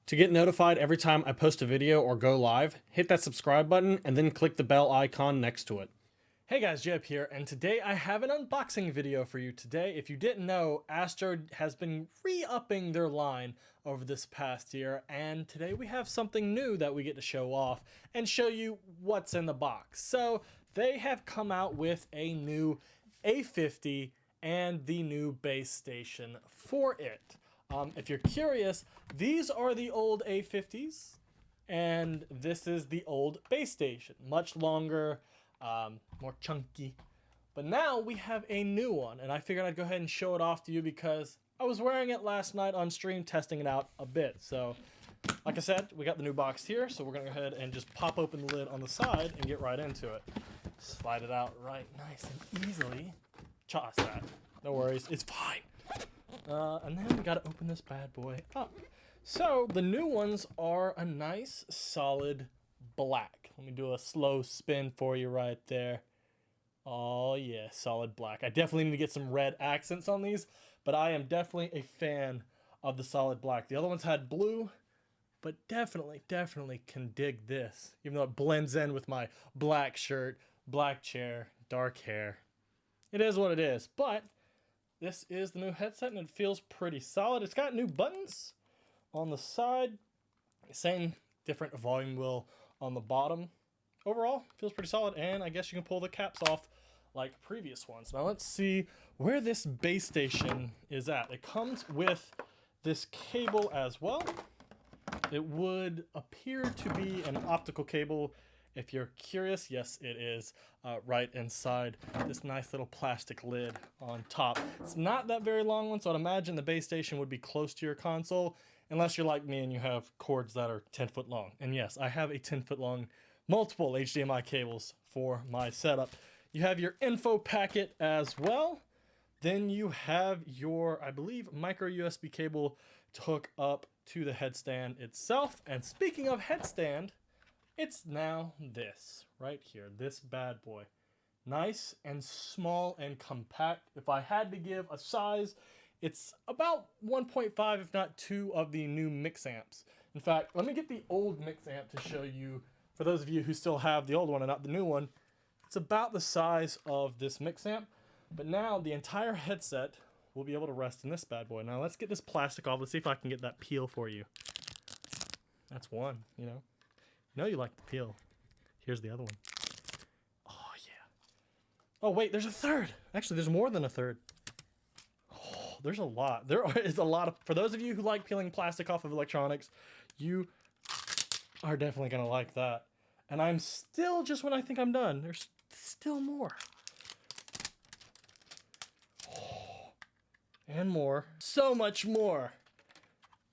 To get notified every time I post a video or go live, hit that subscribe button and then click the bell icon next to it. Hey guys, Jeb here, and today I have an unboxing video for you today. If you didn't know, Astro has been re-upping their line over this past year, and today we have something new that we get to show off and show you what's in the box. So they have come out with a new A50 and the new base station for it. If you're curious, these are the old A50s, and this is the old base station. Much longer, more chunky. But now we have a new one, and I figured I'd go ahead and show it off to you because I was wearing it last night on stream, testing it out a bit. So, like I said, we got the new box here, so we're going to go ahead and just pop open the lid on the side and get right into it. Slide it out right nice and easily. Toss that. No worries, it's fine. And then we got to open this bad boy up. So the new ones are a nice solid black. Let me do a slow spin for you right there. Oh yeah, solid black. I definitely need to get some red accents on these, but I am definitely a fan of the solid black. The other ones had blue, but definitely can dig this, even though it blends in with my black shirt, black chair, dark hair. It is what it is, but this is the new headset and it feels pretty solid. It's got new buttons on the side, same different volume wheel on the bottom. Overall, feels pretty solid, and I guess you can pull the caps off like previous ones. Now let's see where this base station is at. It comes with this cable as well. It would appear to be an optical cable. If you're curious, yes, it is right inside this nice little plastic lid on top. It's not that very long one, so I'd imagine the base station would be close to your console, unless you're like me and you have cords that are 10 foot long. And yes, I have a 10 foot long multiple HDMI cables for my setup. You have your info packet as well. Then you have your, I believe, micro USB cable to hook up to the headstand itself. And speaking of headstand, it's now this right here, this bad boy. Nice and small and compact. If I had to give a size, it's about 1.5, if not 2 of the new mix amps. In fact, let me get the old mix amp to show you, for those of you who still have the old one and not the new one. It's about the size of this mix amp, but now the entire headset will be able to rest in this bad boy. Now let's get this plastic off. Let's see if I can get that peel for you. That's one, you know. No, you like the peel. Here's the other one. Oh, yeah. Oh, wait, there's a third. Actually, there's more than a third. Oh, there's a lot. There is a lot of... For those of you who like peeling plastic off of electronics, you are definitely going to like that. And I'm still just when I think I'm done. There's still more. Oh, and more. So much more.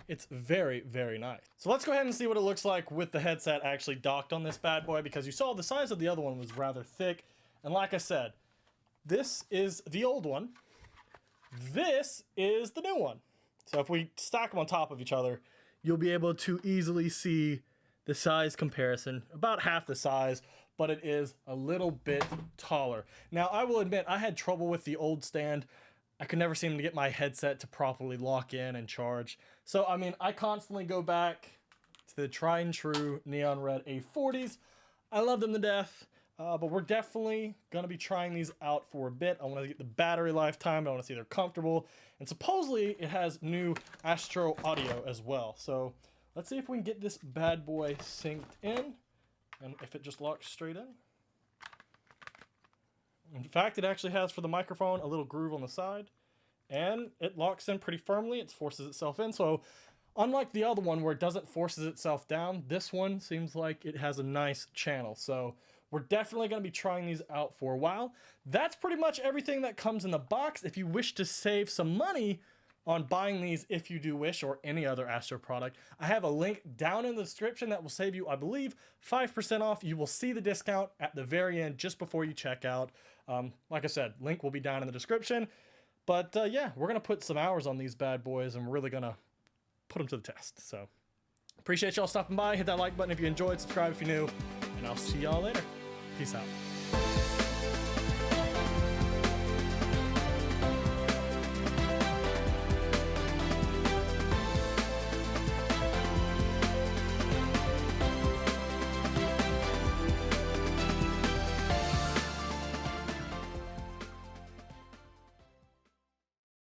It's very nice. So let's go ahead and see what it looks like with the headset actually docked on this bad boy, because you saw the size of the other one was rather thick. And like I said, this is the old one. This is the new one. So if we stack them on top of each other, you'll be able to easily see the size comparison, about half the size, but it is a little bit taller. Now, I will admit, I had trouble with the old stand. I could never seem to get my headset to properly lock in and charge. So, I mean, I constantly go back to the tried and true neon red A40s. I love them to death, but we're definitely going to be trying these out for a bit. I want to get the battery lifetime. I want to see they're comfortable. And supposedly, it has new Astro audio as well. So, let's see if we can get this bad boy synced in, and if it just locks straight in. In fact, it actually has for the microphone a little groove on the side, and it locks in pretty firmly. It forces itself in. So unlike the other one where it doesn't forces itself down, this one seems like it has a nice channel. So we're definitely going to be trying these out for a while. That's pretty much everything that comes in the box. If you wish to save some money on buying these, if you do wish, or any other Astro product, I have a link down in the description that will save you, I believe, 5% off. You will see the discount at the very end just before you check out. Like I said, link will be down in the description. But yeah, we're going to put some hours on these bad boys, and we're really going to put them to the test. So appreciate y'all stopping by. Hit that like button if you enjoyed, subscribe if you're new, and I'll see y'all later. Peace out.